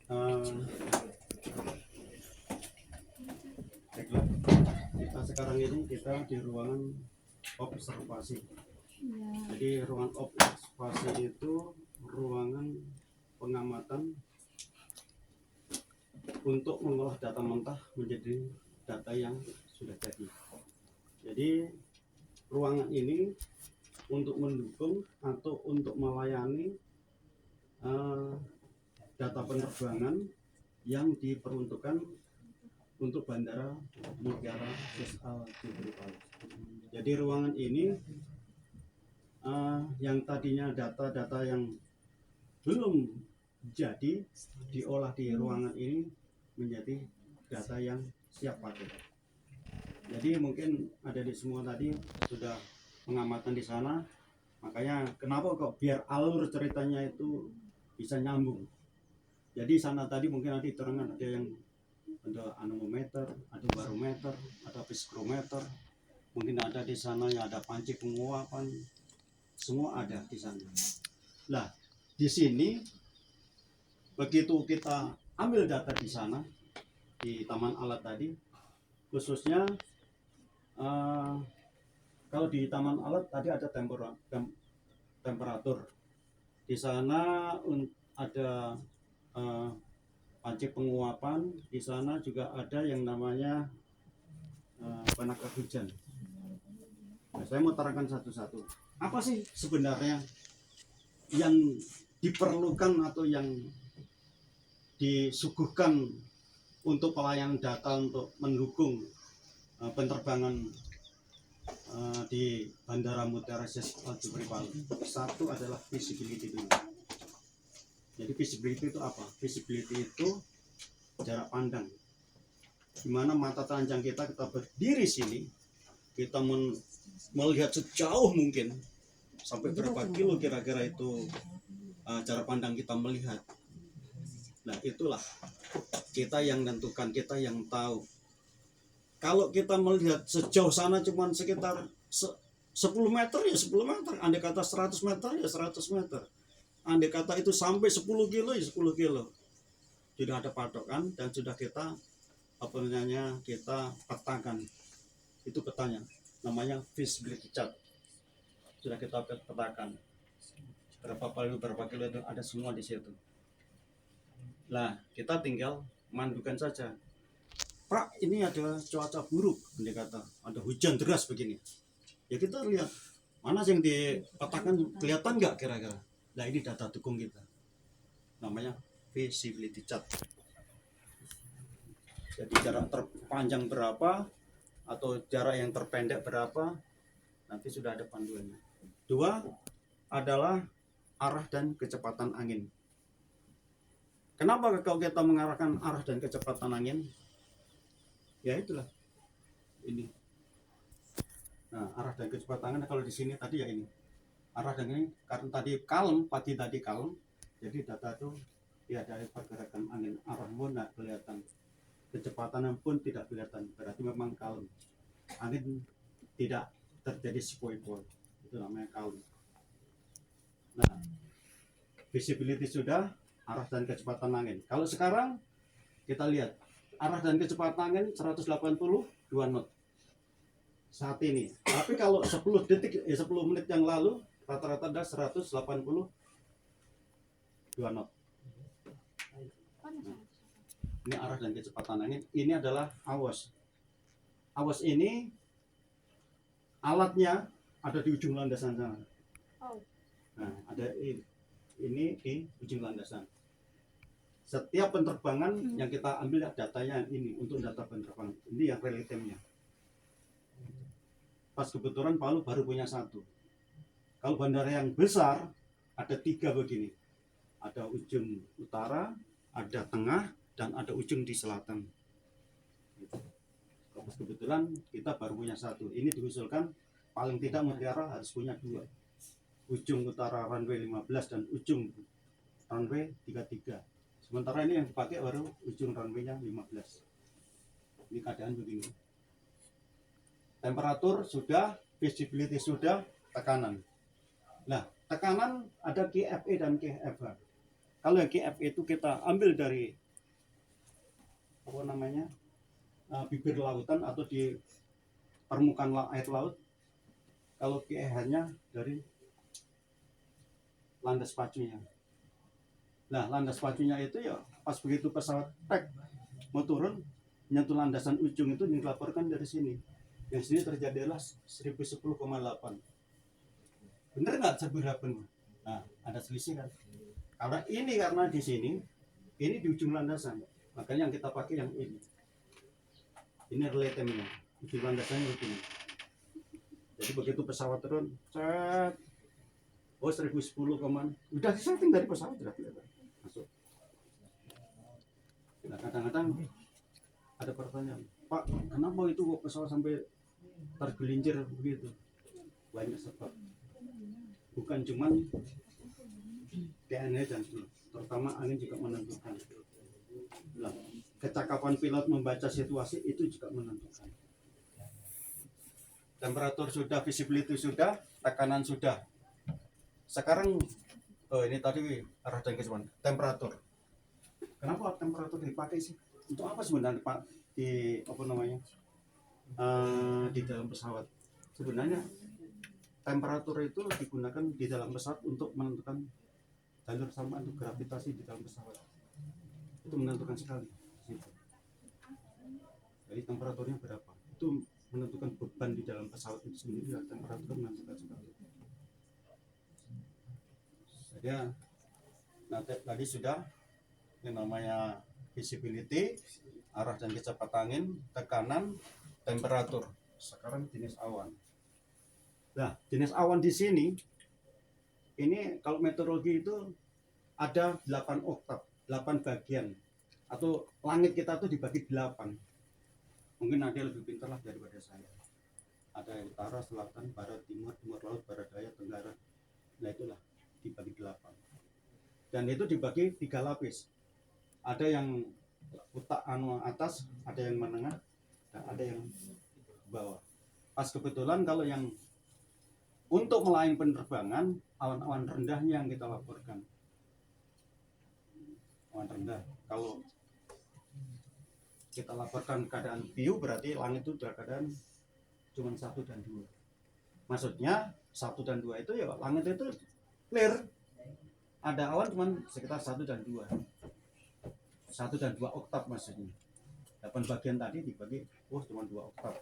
Baiklah, kita sekarang ini kita di ruangan observasi. Jadi ruangan observasi itu ruangan pengamatan untuk mengolah data mentah menjadi data yang sudah jadi. Jadi ruangan ini untuk mendukung atau untuk melayani data penerbangan yang diperuntukkan untuk Bandara Mutiara Sis Al Jufri Palu. Jadi ruangan ini yang tadinya data-data yang belum jadi diolah di ruangan ini menjadi data yang siap pakai. Jadi mungkin ada di semua tadi sudah pengamatan di sana, makanya kenapa kok biar alur ceritanya itu bisa nyambung. Jadi sana tadi mungkin nanti terangkan ada yang ada anemometer, ada barometer, ada psikrometer, mungkin ada di sana yang ada panci penguapan, semua ada di sana. Nah, di sini begitu kita ambil data di sana di taman alat tadi, khususnya kalau di taman alat tadi ada temperatur. Di sana ada panci penguapan, di sana juga ada yang namanya penakar hujan. Nah, saya mau terangkan satu-satu. Apa sih sebenarnya yang diperlukan atau yang disuguhkan untuk pelayanan data untuk mendukung penerbangan di Bandara Mutiara Sis Al Jufri Palu? Satu adalah visibility dulu. Jadi visibility itu apa? Visibility itu jarak pandang. Dimana mata telanjang kita berdiri sini, kita melihat sejauh mungkin sampai berapa kilo kira-kira itu jarak pandang kita melihat. Nah, itulah kita yang menentukan, kita yang tahu. Kalau kita melihat sejauh sana cuma sekitar 10 meter ya 10 meter, andai kata 100 meter ya 100 meter, andai kata itu sampai 10 kilo ya 10 kilo. Sudah ada patokan dan sudah kita kita petakan. Itu petanya, namanya visibility chart. Sudah kita petakan berapa kilo itu ada semua di situ. Nah, kita tinggal mandukan saja. Pak, ini ada cuaca buruk, dia kata, ada hujan deras begini. Ya kita lihat mana yang dipetakan, kelihatan nggak kira-kira. Nah, ini data dukung kita, namanya visibility chart. Jadi jarak terpanjang berapa atau jarak yang terpendek berapa, nanti sudah ada panduannya. Dua adalah arah dan kecepatan angin. Kenapa kalau kita mengarahkan arah dan kecepatan angin? Ya itulah ini. Nah, arah dan kecepatan angin kalau di sini tadi ya ini. Arah dan ini karena tadi kalem, pagi tadi kalem, jadi data itu ya dari pergerakan angin arah pun tidak kelihatan, kecepatan pun tidak kelihatan, berarti memang kalem. Angin tidak terjadi sepoi-poi, itu namanya kalem. Nah, visibility sudah, arah dan kecepatan angin. Kalau sekarang kita lihat arah dan kecepatan angin 182 knot saat ini. Tapi kalau 10 menit yang lalu rata-rata ada 182 knot. Nah, ini arah dan kecepatan angin. Ini adalah awas. Awas ini alatnya ada di ujung landasan sana. Nah, ada ini di ujung landasan. Setiap penerbangan yang kita ambil datanya ini untuk data penerbangan. Ini yang real time-nya. Pas kebetulan Palu baru punya satu. Kalau bandara yang besar ada 3 begini. Ada ujung utara, ada tengah, dan ada ujung di selatan. Pas kebetulan kita baru punya satu. Ini diusulkan paling tidak Mutiara harus punya 2. Ujung utara runway 15 dan ujung runway 33. Sementara ini yang dipakai baru ujung runway-nya 15. Ini keadaan begini. Temperatur sudah, visibility sudah, tekanan. Nah, tekanan ada KFE dan KFH. Kalau yang GF itu kita ambil dari apa namanya bibir lautan atau di permukaan air laut. Kalau GH-nya dari landas pacunya. Nah, landas pacunya itu ya pas begitu pesawat mau turun, menyentuh landasan ujung itu dilaporkan dari sini. Yang sini terjadilah 1010,8. Bener nggak seberapa? Nah, ada selisih kan? Karena di sini, ini di ujung landasan. Makanya yang kita pakai yang ini. Ini relay time-nya. Ujung landasannya begini. Jadi begitu pesawat turun, cet, 1010, udah disetting dari pesawat sudah kelihatan masuk. Nah, kadang-kadang ada pertanyaan, Pak, kenapa itu kok pesawat sampai tergelincir begitu? Banyak sebab. Bukan cuma TNI dan terutama angin juga menentukan. Nah, kecakapan pilot membaca situasi itu juga menentukan. Temperatur sudah, visibility sudah, tekanan sudah. Sekarang ini tadi arah dan kecepatan temperatur. Kenapa temperatur dipakai sih? Untuk apa sebenarnya Pak di apa namanya di dalam pesawat? Sebenarnya temperatur itu digunakan di dalam pesawat untuk menentukan jalur sama untuk gravitasi di dalam pesawat. Itu menentukan sekali. Jadi temperaturnya berapa? Itu menentukan beban di dalam pesawat itu sendiri. Ya, temperatur menentukan sekali. Jadi nanti tadi sudah yang namanya visibility, arah dan kecepatan angin, tekanan, temperatur. Sekarang jenis awan. Nah, jenis awan di sini ini kalau meteorologi itu ada 8 oktav, 8 bagian. Atau langit kita tuh dibagi 8. Mungkin ada lebih pintar lah daripada saya. Ada yang utara, selatan, barat, timur, timur laut, barat daya, tenggara. Nah itulah dibagi 8. Dan itu dibagi 3 lapis. Ada yang atas, ada yang menengah, dan ada yang bawah. Pas kebetulan kalau yang untuk melayani penerbangan, awan-awan rendahnya yang kita laporkan. Awan rendah. Kalau kita laporkan keadaan biru, berarti langit itu dalam keadaan cuma 1 dan 2. Maksudnya 1 dan 2 itu ya langit itu clear. Ada awan cuma sekitar 1 dan 2. 1 dan 2 oktav maksudnya. 8 bagian tadi dibagi cuma 2 oktav.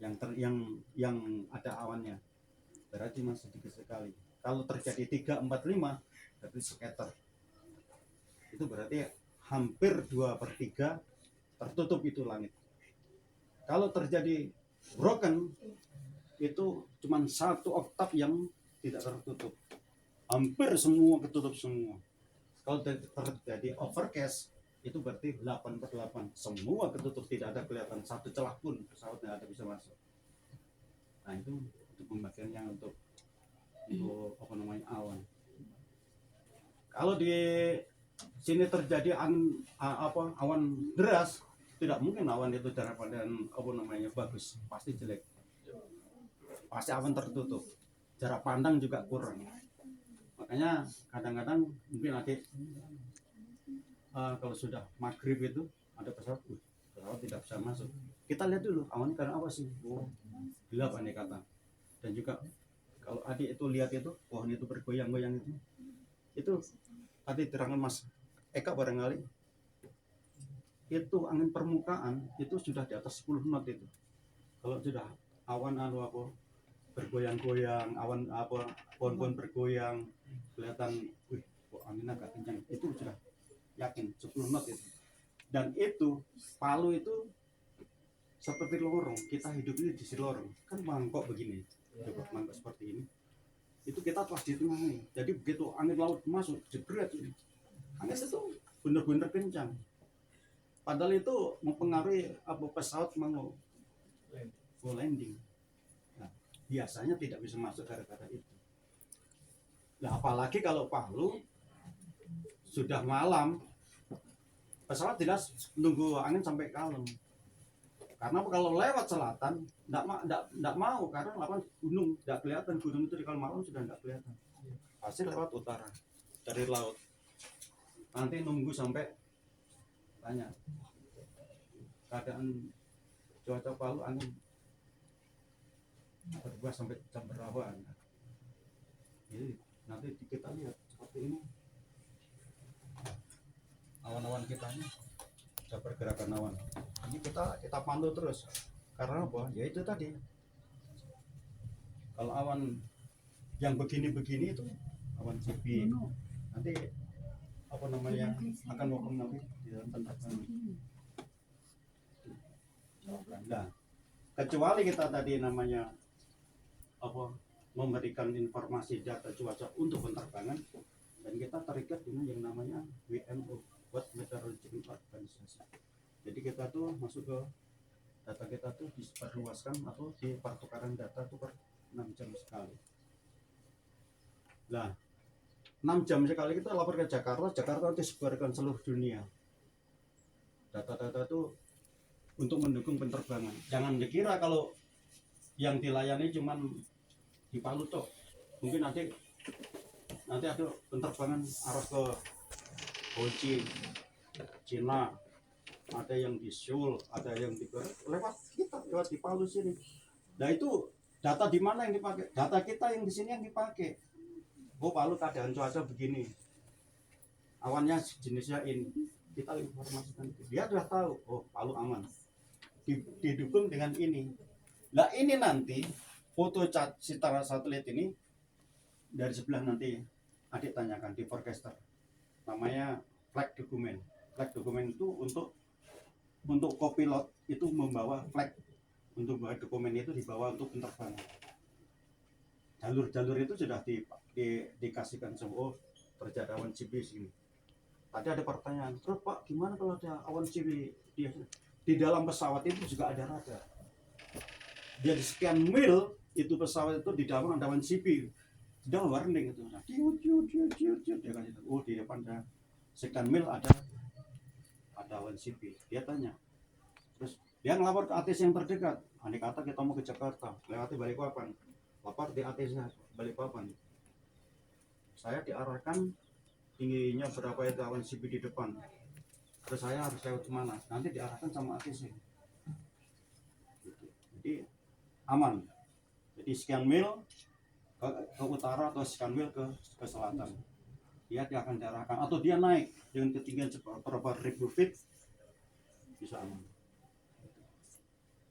Yang ada awannya. Berarti masih sedikit sekali. Kalau terjadi 3, 4, 5 berarti scatter. Itu berarti hampir 2/3 tertutup itu langit. Kalau terjadi broken itu cuma 1 oktav yang tidak tertutup. Hampir semua ketutup semua. Kalau terjadi overcast itu berarti 8/8 semua ketutup, tidak ada kelihatan satu celah pun pesawat tidak ada bisa masuk. Nah itu untuk pembagiannya untuk apa namanya awan. Kalau di sini terjadi awan deras, tidak mungkin awan itu daripada apa namanya bagus, pasti jelek, pasti awan tertutup, jarak pandang juga kurang. Makanya kadang-kadang mungkin adik kalau sudah maghrib itu ada pesawat tidak bisa masuk, kita lihat dulu awannya karena apa sih, gelap aneh kata. Dan juga kalau adik itu lihat itu pohon itu bergoyang-goyang itu tadi terangkan Mas Eka barangkali itu angin permukaan itu sudah di atas 10 knot itu. Kalau sudah awan bergoyang-goyang, awan pohon-pohon bergoyang, kelihatan kok angin agak kencang, itu sudah yakin 10 knot itu. Dan itu Palu itu seperti lorong, kita hidup ini di lorong kan, mangkok begini, coba mangkok seperti ini, itu kita telah di tengah nih. Jadi begitu angin laut masuk jebret, angin itu benar-benar kencang, padahal itu mempengaruhi pesawat mau landing. Nah, biasanya tidak bisa masuk gara-gara itu. Nah, apalagi kalau Palu sudah malam, pesawat tidak menunggu angin sampai kalem. Karena kalau lewat selatan tidak mau, karena lawan gunung tidak kelihatan, gunung itu di kalau malam sudah tidak kelihatan. Pasti lewat utara dari laut. nanti nunggu sampai tanya keadaan cuaca Palu angin berubah sampai jam berapa. Jadi nanti kita lihat seperti ini awan-awan kita ini ada pergerakan awan. Ini kita pantau terus. Karena apa? Ya itu tadi. Kalau awan yang begini-begini itu awan CP nanti apa namanya akan mempengaruhi di dalam penerbangan. Nah, kecuali kita tadi namanya apa memberikan informasi data cuaca untuk penerbangan dan kita terikat dengan yang namanya WMO, World Meteorological Organization. Jadi kita tuh masuk ke data kita tuh diperluaskan atau di pertukaran data tuh per 6 jam sekali. Nah, 6 jam sekali kita lapor ke Jakarta, Jakarta disebarkan seluruh dunia. Data-data itu untuk mendukung penerbangan. Jangan dikira kalau yang dilayani cuman di Palu toh. Mungkin nanti ada penerbangan arah ke Ho Chi Cina, ada yang di Seoul, ada yang di lewat di Palu sini. Nah itu data di mana yang dipakai? Data kita yang di sini yang dipakai. Oh Palu keadaan cuaca begini, awannya jenisnya ini, kita informasikan itu. Dia sudah tahu, oh Palu aman. Didukung dengan ini. Nah ini nanti foto secara satelit ini dari sebelah nanti adik tanyakan di forecaster. Namanya flag dokumen. Flag dokumen itu untuk kopilot itu membawa flag, untuk bawa dokumen itu dibawa untuk penerbangan. Jalur-jalur itu sudah dikasihkan semua. Oh, terjadi awan CP sini. Tadi ada pertanyaan, terus Pak gimana kalau ada awan CP di dalam pesawat itu juga ada radar. Dia di sekian mil itu pesawat itu di dalam ada awan CP. Sudah warning itu. Dia kasih tahu, oh di depan ada sekian mil ada awan CP. Dia tanya. Terus dia ngelapor ke ATC yang terdekat. Andai kata kita mau ke Jakarta, lewati Balikpapan. Lapor di ATC Balikpapan. Saya diarahkan tingginya berapa itu awan CP di depan. Terus saya harus lewat kemana? Nanti diarahkan sama ATC. Jadi aman. Jadi sekian mil ke utara atau sekian mil ke selatan. Dia akan diarahkan atau dia naik dengan ketinggian berapa ribu feet bisa aman.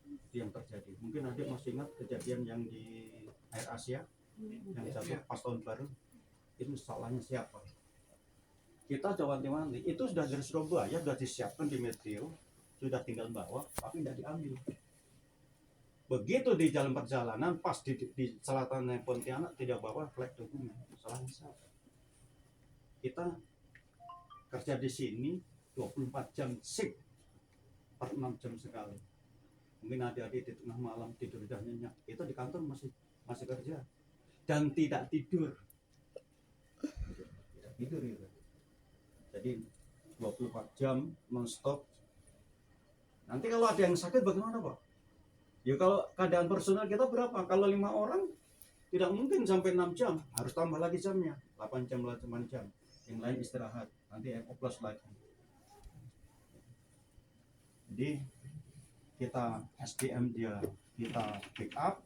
Itu yang terjadi. Mungkin nanti masih ingat kejadian yang di Air Asia yang jatuh pas tahun baru. Itu salahnya siapa? Kita wanti-wanti. Itu sudah dari Surabaya, sudah disiapkan di Meteo, sudah tinggal bawa, tapi tidak diambil. Begitu di jalan perjalanan, pas di selatan Pontianak tidak bawa flag dokumen. Salahnya siapa? Kita kerja di sini 24 jam shift per 6 jam sekali. Mungkin adik-adik di tengah malam tidur udah nyenyak. Kita di kantor masih kerja dan tidak tidur. Tidak tidur gitu. Jadi 24 jam non-stop. Nanti kalau ada yang sakit bagaimana Pak? Ya kalau keadaan personal kita berapa? Kalau 5 orang tidak mungkin sampai 6 jam. Harus tambah lagi jamnya. 8 jam. Yang lain istirahat. Nanti plus lagi. Jadi kita SDM dia kita backup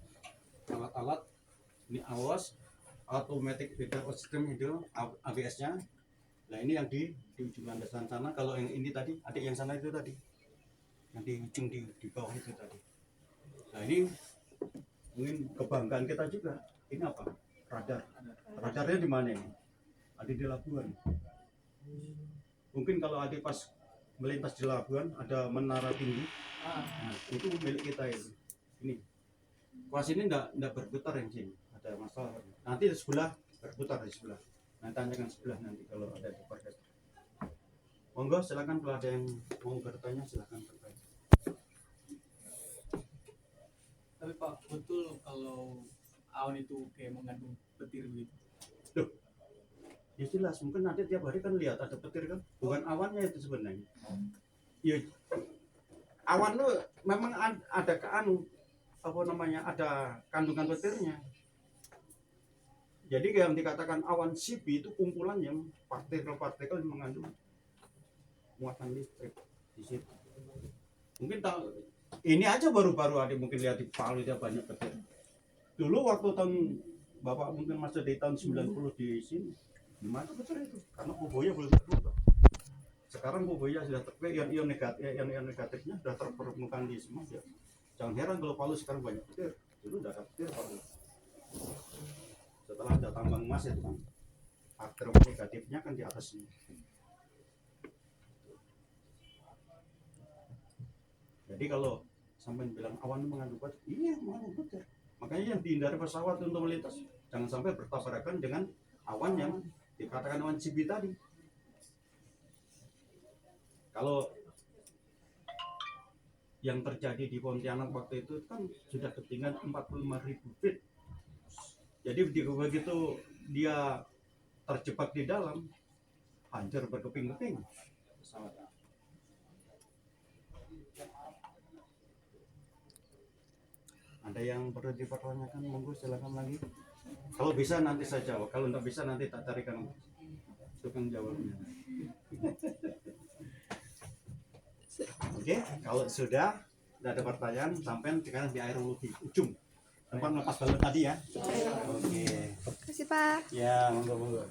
alat-alat ini AWOS automatic weather system itu AWS-nya. Nah ini yang di ujung landasan sana. Kalau yang ini tadi adik yang sana itu tadi yang di ujung di bawah itu tadi. Nah ini mungkin kebanggaan kita juga. Ini apa? Radarnya di mana ini? Ada di Labuan. Mungkin kalau adik pas melintas di Labuan ada menara tinggi. Nah, itu milik kita itu. Ini. Kelas ini enggak berputar yang sini. Ada masalah. Nanti di sebelah berputar di sebelah. Nah, tanyakan sebelah nanti kalau ada di podcast. Monggo silakan kalau ada yang mau bertanya silakan bertanya. Tapi Pak, betul kalau awan itu kayak mengandung petir gitu? Loh, ya jelas, mungkin nanti tiap hari kan lihat ada petir kan, bukan awannya itu sebenarnya. Ya, awan itu memang ada ada kandungan petirnya. Jadi yang dikatakan awan CP itu kumpulan yang partikel-partikel yang mengandung muatan listrik di situ. Mungkin ini aja baru-baru ada mungkin lihat di Palu dia banyak petir. Dulu waktu tahun Bapak mungkin masih di tahun 90 di sini, gimana petir itu? Karena Puboya belum terbuka. Sekarang Puboya sudah ion negatifnya sudah terpermukaan di semua ya. Jangan heran kalau Palu sekarang banyak petir. Dulu udah ada petir Palu. Setelah ada tambang emas itu kan, faktor negatifnya kan di atas ini. Jadi kalau sampai bilang awan mengandung petir, iya mengandung petir. Makanya yang dihindari pesawat untuk melintas, jangan sampai bertabrakan dengan awan yang dikatakan awan CB tadi. Kalau yang terjadi di Pontianak waktu itu kan sudah ketinggian 45.000 feet. Jadi begitu dia terjebak di dalam, hancur berkeping-keping pesawat. Ada yang perlu dipertanyakan, monggo silakan lagi. Kalau bisa nanti saya jawab, kalau tidak bisa nanti tak carikan tukang jawabnya. Oke, kalau sudah tidak ada pertanyaan, sampai sekarang di aerologi ujung tempat lepas balon tadi ya. Oke. Terima kasih Pak. Ya, monggo.